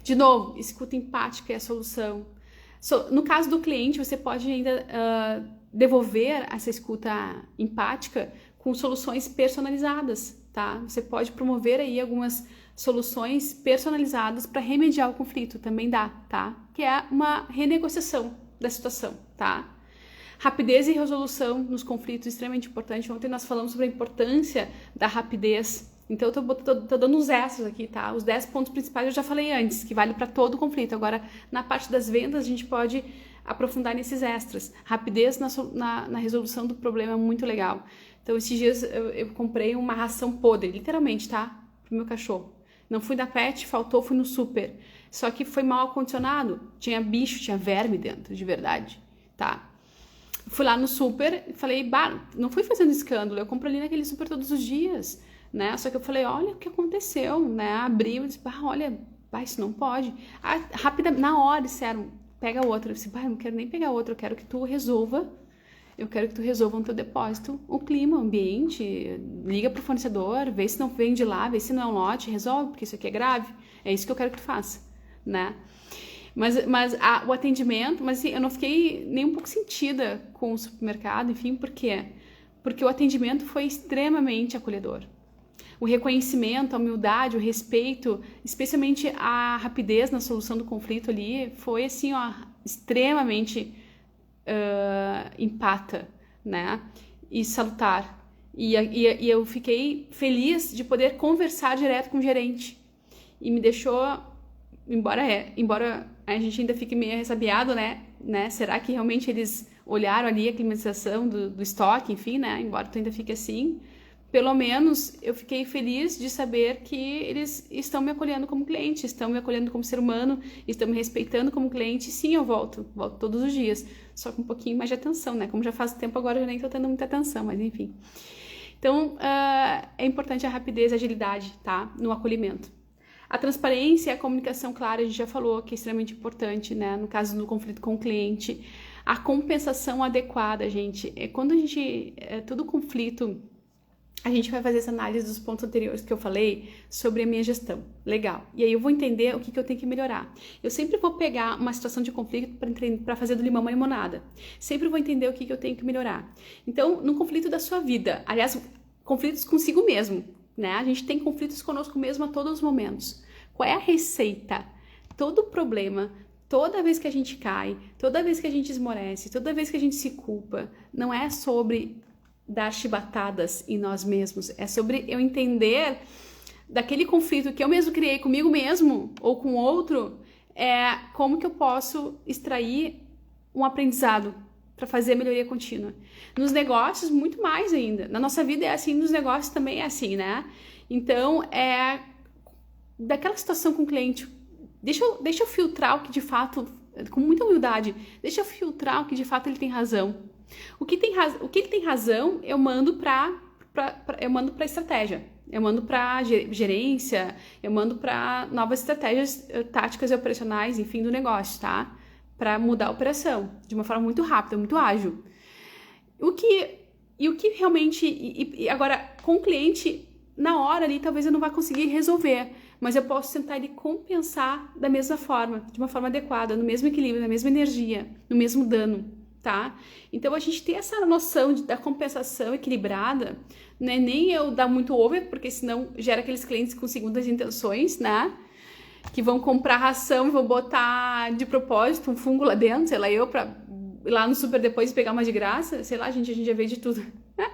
De novo, escuta empática é a solução. No caso do cliente, você pode ainda devolver essa escuta empática com soluções personalizadas, tá? Você pode promover aí algumas soluções personalizadas para remediar o conflito, também dá, tá? Que é uma renegociação da situação, tá? Rapidez e resolução nos conflitos, extremamente importante. Ontem nós falamos sobre a importância da rapidez. Então, eu tô dando uns extras aqui, tá? Os 10 pontos principais eu já falei antes, que vale para todo o conflito. Agora, na parte das vendas, a gente pode aprofundar nesses extras. Rapidez na resolução do problema é muito legal. Então, esses dias eu comprei uma ração podre, literalmente, tá? Pro meu cachorro. Não fui na pet, faltou, fui no super. Só que foi mal acondicionado. Tinha bicho, tinha verme dentro, de verdade, tá? Fui lá no super e falei, não fui fazendo escândalo, eu compro ali naquele super todos os dias. Né? Só que eu falei, olha o que aconteceu, né? Abri e disse, olha, isso não pode. Rápida, na hora disseram, pega outra. Eu disse, eu não quero nem pegar outra, eu quero que tu resolva no teu depósito o clima, o ambiente, liga pro fornecedor, vê se não vem de lá, vê se não é um lote, resolve, porque isso aqui é grave. É isso que eu quero que tu faça, né? Mas o atendimento, mas assim, eu não fiquei nem um pouco sentida com o supermercado, enfim, por quê? Porque o atendimento foi extremamente acolhedor. O reconhecimento, a humildade, o respeito, especialmente a rapidez na solução do conflito ali, foi assim, ó, extremamente empata, né? E salutar. E eu fiquei feliz de poder conversar direto com o gerente. E me deixou, embora a gente ainda fique meio ressabiado, né? Será que realmente eles olharam ali a climatização do estoque, enfim, né? Embora tu ainda fique assim, pelo menos eu fiquei feliz de saber que eles estão me acolhendo como cliente, estão me acolhendo como ser humano, estão me respeitando como cliente. Sim, eu volto todos os dias, só com um pouquinho mais de atenção, né? Como já faz tempo agora, eu nem tô tendo muita atenção, mas enfim. Então, é importante a rapidez e a agilidade, tá? No acolhimento. A transparência e a comunicação clara, a gente já falou que é extremamente importante, né? No caso do conflito com o cliente. A compensação adequada, gente. Quando a gente... todo conflito... A gente vai fazer essa análise dos pontos anteriores que eu falei sobre a minha gestão. Legal. E aí eu vou entender o que eu tenho que melhorar. Eu sempre vou pegar uma situação de conflito para fazer do limão uma limonada. Sempre vou entender o que eu tenho que melhorar. Então, no conflito da sua vida, aliás, conflitos consigo mesmo, né? A gente tem conflitos conosco mesmo a todos os momentos. Qual é a receita? Todo problema, toda vez que a gente cai, toda vez que a gente esmorece, toda vez que a gente se culpa, não é sobre dar chibatadas em nós mesmos, é sobre eu entender daquele conflito que eu mesmo criei comigo mesmo ou com outro, como que eu posso extrair um aprendizado para fazer a melhoria contínua. Nos negócios, muito mais ainda. Na nossa vida é assim, nos negócios também é assim, né? Então, daquela situação com o cliente, deixa eu filtrar o que de fato, com muita humildade, deixa eu filtrar o que de fato ele tem razão. O que ele tem razão, eu mando para estratégia, eu mando para gerência, eu mando para novas estratégias táticas e operacionais, enfim, do negócio, tá? Para mudar a operação de uma forma muito rápida, muito ágil. O que realmente... Agora, com o cliente, na hora ali, talvez eu não vá conseguir resolver, mas eu posso tentar ele compensar da mesma forma, de uma forma adequada, no mesmo equilíbrio, na mesma energia, no mesmo dano, tá? Então, a gente ter essa noção da compensação equilibrada, não é nem eu dar muito over, porque senão gera aqueles clientes com segundas intenções, né? Que vão comprar ração e vão botar de propósito um fungo lá dentro, sei lá, eu pra ir lá no super depois pegar uma de graça, sei lá, a gente já vê de tudo. A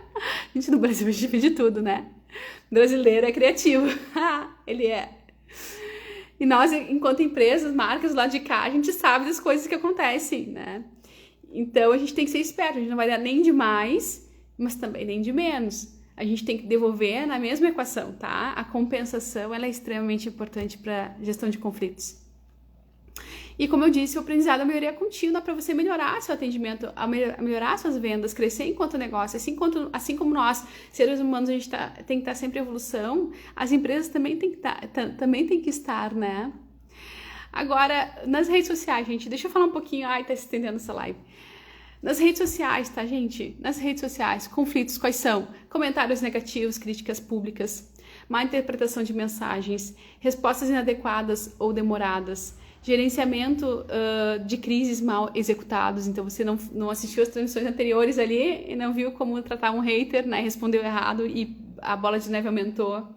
gente no Brasil, a gente vê de tudo, né? O brasileiro é criativo. Ele é. E nós, enquanto empresas, marcas lá de cá, a gente sabe das coisas que acontecem, né? Então, a gente tem que ser esperto, a gente não vai dar nem de mais, mas também nem de menos. A gente tem que devolver na mesma equação, tá? A compensação, ela é extremamente importante para gestão de conflitos. E como eu disse, o aprendizado é a melhoria contínua para você melhorar seu atendimento, melhorar suas vendas, crescer enquanto negócio. Assim como nós, seres humanos, a gente tem que estar sempre em evolução, as empresas também têm que estar, né? Agora, nas redes sociais, gente, deixa eu falar um pouquinho. Ai, tá se estendendo essa live. Nas redes sociais, tá, gente? Nas redes sociais, conflitos quais são? Comentários negativos, críticas públicas, má interpretação de mensagens, respostas inadequadas ou demoradas, gerenciamento de crises mal executados. Então, você não assistiu as transmissões anteriores ali e não viu como tratar um hater, né? Respondeu errado e a bola de neve aumentou.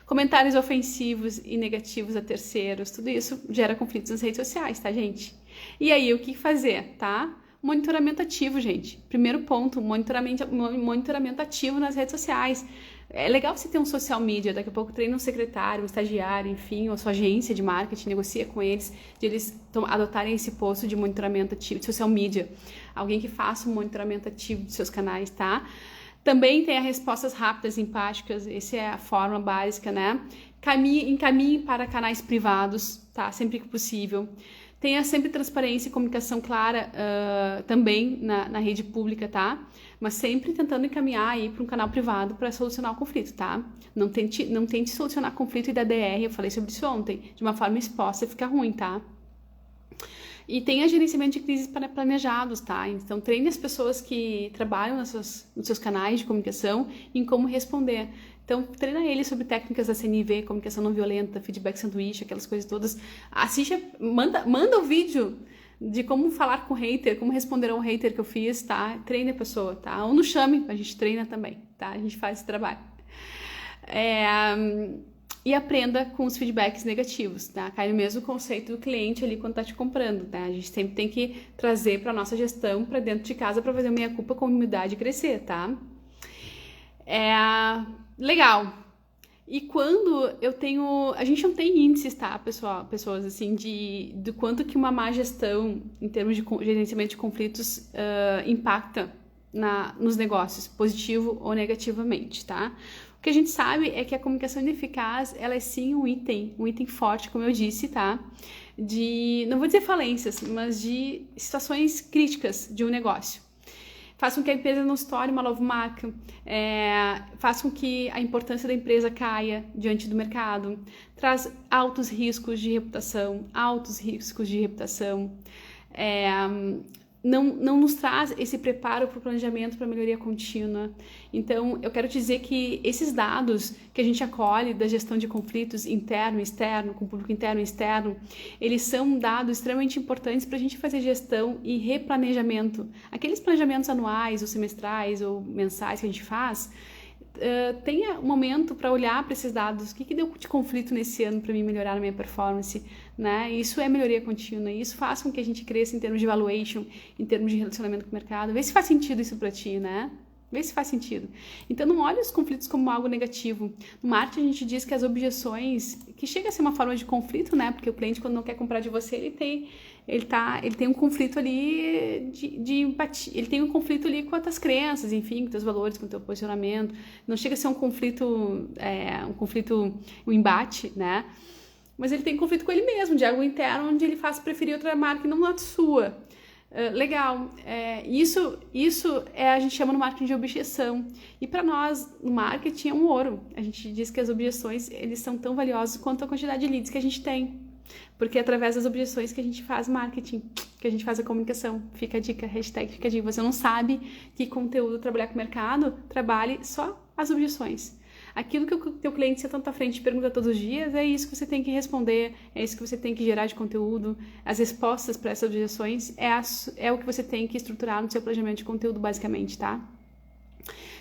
Comentários ofensivos e negativos a terceiros, tudo isso gera conflitos nas redes sociais, tá, gente? E aí, o que fazer, tá? Monitoramento ativo, gente. Primeiro ponto, monitoramento ativo nas redes sociais. É legal você ter um social media, daqui a pouco treina um secretário, um estagiário, enfim, ou sua agência de marketing, negocia com eles, de eles adotarem esse posto de monitoramento ativo, de social media. Alguém que faça um monitoramento ativo dos seus canais, tá? Também tem as respostas rápidas e empáticas, essa é a forma básica, né? Encaminhe para canais privados, tá? Sempre que possível. Tenha sempre transparência e comunicação clara também na rede pública, tá? Mas sempre tentando encaminhar aí para um canal privado para solucionar o conflito, tá? Não tente solucionar conflito e dar DR, eu falei sobre isso ontem, de uma forma exposta, fica ruim, tá? E tenha gerenciamento de crises planejados, tá? Então, treine as pessoas que trabalham nos seus canais de comunicação em como responder. Então, treina eles sobre técnicas da CNV, comunicação não violenta, feedback sanduíche, aquelas coisas todas. Assiste, manda o vídeo de como falar com o hater, como responder a um hater que eu fiz, tá? Treine a pessoa, tá? Ou no Chame, a gente treina também, tá? A gente faz esse trabalho. E aprenda com os feedbacks negativos, tá? Cai no mesmo conceito do cliente ali quando tá te comprando, tá? A gente sempre tem que trazer para nossa gestão, para dentro de casa, para fazer uma meia-culpa com humildade e crescer, tá? Legal. E quando a gente não tem índices, tá, pessoas assim, do quanto que uma má gestão em termos de gerenciamento de conflitos impacta nos negócios, positivo ou negativamente, tá? O que a gente sabe é que a comunicação ineficaz, ela é sim um item forte, como eu disse, tá? Não vou dizer falências, mas de situações críticas de um negócio. Faz com que a empresa não se torne uma logomarca, faz com que a importância da empresa caia diante do mercado, traz altos riscos de reputação, não nos traz esse preparo para o planejamento para melhoria contínua. Então, eu quero dizer que esses dados que a gente acolhe da gestão de conflitos interno e externo, com o público interno e externo, eles são dados extremamente importantes para a gente fazer gestão e replanejamento. Aqueles planejamentos anuais, ou semestrais, ou mensais que a gente faz, tenha um momento para olhar para esses dados. O que deu de conflito nesse ano para mim melhorar a minha performance, né? Isso é melhoria contínua, e isso faz com que a gente cresça em termos de valuation, em termos de relacionamento com o mercado. Vê se faz sentido isso para ti, né? Vê se faz sentido. Então, não olhe os conflitos como algo negativo. No marketing, a gente diz que as objeções, que chega a ser uma forma de conflito, né? Porque o cliente, quando não quer comprar de você, ele tem um conflito ali de empatia, ele tem um conflito ali com as tuas crenças, enfim, com teus valores, com o teu posicionamento. Não chega a ser um conflito, um embate, né? Mas ele tem conflito com ele mesmo, de algo interno, onde ele faz preferir outra marca e não a sua. Legal. Isso a gente chama no marketing de objeção. E para nós, no marketing, é um ouro. A gente diz que as objeções, eles são tão valiosos quanto a quantidade de leads que a gente tem. Porque é através das objeções que a gente faz marketing, que a gente faz a comunicação. Fica a dica, hashtag fica a dica. Você não sabe que conteúdo trabalhar com o mercado, trabalhe só as objeções. Aquilo que o teu cliente senta na tua frente e pergunta todos os dias, é isso que você tem que responder, é isso que você tem que gerar de conteúdo. As respostas para essas objeções é o que você tem que estruturar no seu planejamento de conteúdo, basicamente, tá?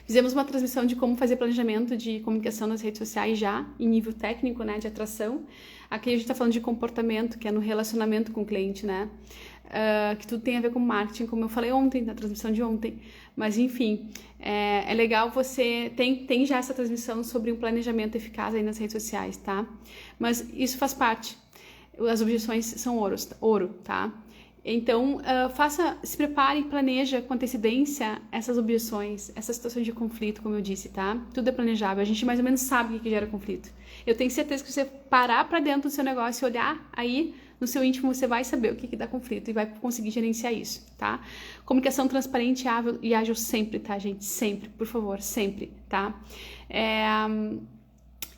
Fizemos uma transmissão de como fazer planejamento de comunicação nas redes sociais já, em nível técnico, né, de atração. Aqui a gente está falando de comportamento, que é no relacionamento com o cliente, né? Que tudo tem a ver com marketing, como eu falei ontem, na transmissão de ontem. Mas, enfim, é legal você... Tem já essa transmissão sobre um planejamento eficaz aí nas redes sociais, tá? Mas isso faz parte. As objeções são ouro, tá? Então, se prepare e planeja com antecedência essas objeções, essas situações de conflito, como eu disse, tá? Tudo é planejável, a gente mais ou menos sabe o que gera conflito. Eu tenho certeza que se você parar pra dentro do seu negócio e olhar aí no seu íntimo, você vai saber o que dá conflito e vai conseguir gerenciar isso, tá? Comunicação transparente e ágil sempre, tá, gente? Sempre, por favor, sempre, tá?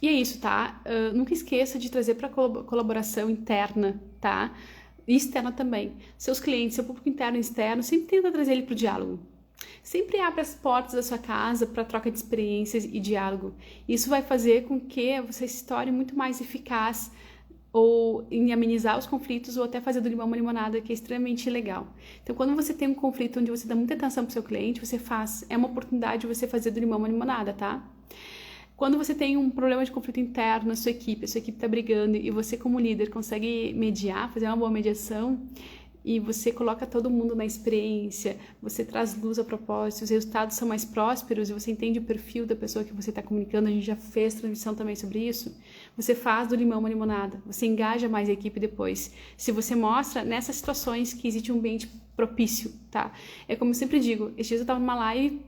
E é isso, tá? Nunca esqueça de trazer para colaboração interna, tá? E externa também. Seus clientes, seu público interno e externo, sempre tenta trazer ele para o diálogo. Sempre abre as portas da sua casa para troca de experiências e diálogo. Isso vai fazer com que você se torne muito mais eficaz ou em amenizar os conflitos ou até fazer do limão uma limonada, que é extremamente legal. Então, quando você tem um conflito onde você dá muita atenção para o seu cliente, é uma oportunidade de você fazer do limão uma limonada, tá? Quando você tem um problema de conflito interno na sua equipe, a sua equipe está brigando e você como líder consegue mediar, fazer uma boa mediação e você coloca todo mundo na experiência, você traz luz a propósito, os resultados são mais prósperos e você entende o perfil da pessoa que você está comunicando, a gente já fez transmissão também sobre isso, você faz do limão uma limonada, você engaja mais a equipe depois. Se você mostra nessas situações que existe um ambiente propício, tá? É como eu sempre digo, esses dias eu estava numa live,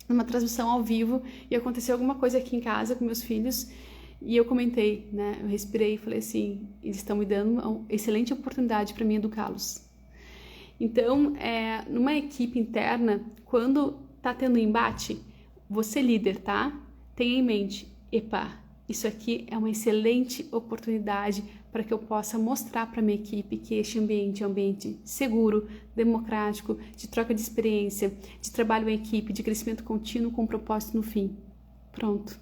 numa transmissão ao vivo, e aconteceu alguma coisa aqui em casa com meus filhos, e eu comentei, né? Eu respirei e falei assim, eles estão me dando uma excelente oportunidade para mim educá-los. Então, numa equipe interna, quando tá tendo embate, você líder, tá? Tenha em mente, isso aqui é uma excelente oportunidade para que eu possa mostrar para minha equipe que este ambiente é um ambiente seguro, democrático, de troca de experiência, de trabalho em equipe, de crescimento contínuo com propósito no fim. Pronto.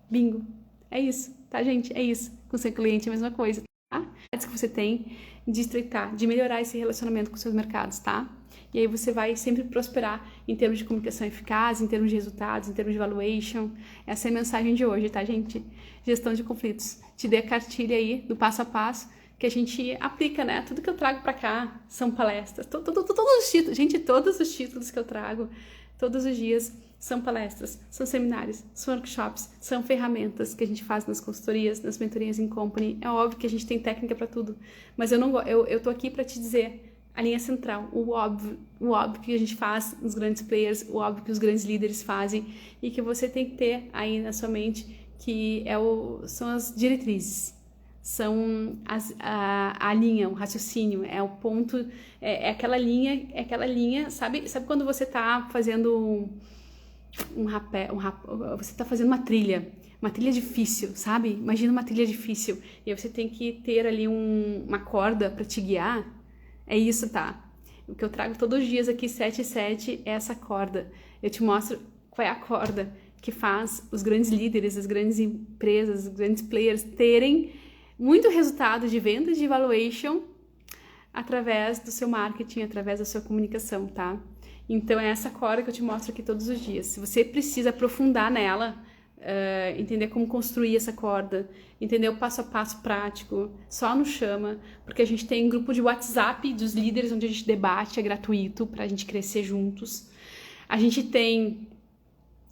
Bingo. É isso, tá, gente? É isso. Com seu cliente é a mesma coisa, tá? Que você tem de estreitar, de melhorar esse relacionamento com seus mercados, tá? E aí você vai sempre prosperar em termos de comunicação eficaz, em termos de resultados, em termos de valuation. Essa é a mensagem de hoje, tá, gente? Gestão de conflitos. Te dei a cartilha aí do passo a passo que a gente aplica, né? Tudo que eu trago pra cá são palestras. Todos os títulos, gente, todos os títulos que eu trago todos os dias são palestras, são seminários, são workshops, são ferramentas que a gente faz nas consultorias, nas mentorias em company. É óbvio que a gente tem técnica para tudo, mas eu tô aqui para te dizer a linha central, o óbvio que a gente faz nos grandes players, o óbvio que os grandes líderes fazem e que você tem que ter aí na sua mente, que são as diretrizes, são a linha, o raciocínio, é o ponto, é aquela linha, sabe quando você tá fazendo você tá fazendo uma trilha difícil, sabe? Imagina uma trilha difícil e aí você tem que ter ali uma corda para te guiar. É isso, tá? O que eu trago todos os dias aqui, 7 e 7, é essa corda. Eu te mostro qual é a corda que faz os grandes líderes, as grandes empresas, os grandes players terem muito resultado de vendas, de valuation, através do seu marketing, através da sua comunicação, tá? Então, é essa corda que eu te mostro aqui todos os dias. Se você precisa aprofundar nela, entender como construir essa corda, entender o passo a passo prático, só nos chama, porque a gente tem um grupo de WhatsApp dos líderes onde a gente debate, é gratuito, pra gente crescer juntos. A gente tem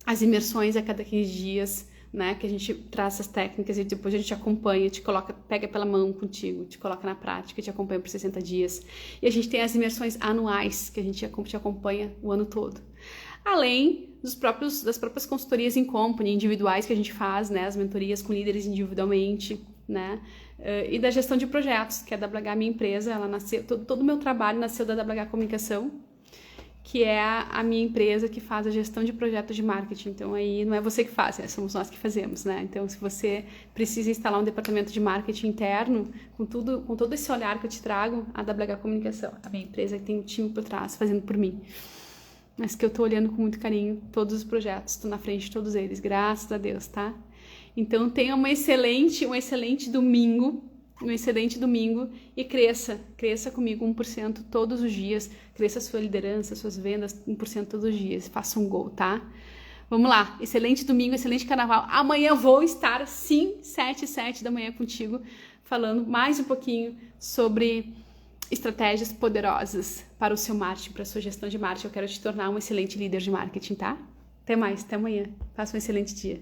as imersões a cada 15 dias, né? Que a gente traz essas técnicas e depois a gente acompanha, te coloca, pega pela mão contigo, te coloca na prática, te acompanha por 60 dias. E a gente tem as imersões anuais, que a gente te acompanha o ano todo. Além das próprias consultorias em company, individuais que a gente faz, né? As mentorias com líderes individualmente, né? E da gestão de projetos, que é a WH, minha empresa, ela nasceu, todo o meu trabalho nasceu da WH Comunicação, que é a minha empresa que faz a gestão de projetos de marketing. Então, aí não é você que faz, somos nós que fazemos, né? Então, se você precisa instalar um departamento de marketing interno, com todo esse olhar que eu te trago, a WH Comunicação, a minha empresa que tem um time por trás fazendo por mim. Mas que eu tô olhando com muito carinho todos os projetos, tô na frente de todos eles, graças a Deus, tá? Então, tenha um excelente domingo, e cresça comigo 1% todos os dias, cresça a sua liderança, suas vendas 1% todos os dias, faça um gol, tá? Vamos lá, excelente domingo, excelente carnaval. Amanhã eu vou estar, sim, 7 da manhã contigo, falando mais um pouquinho sobre estratégias poderosas para o seu marketing, para a sua gestão de marketing. Eu quero te tornar um excelente líder de marketing, tá? Até mais, até amanhã. Faça um excelente dia.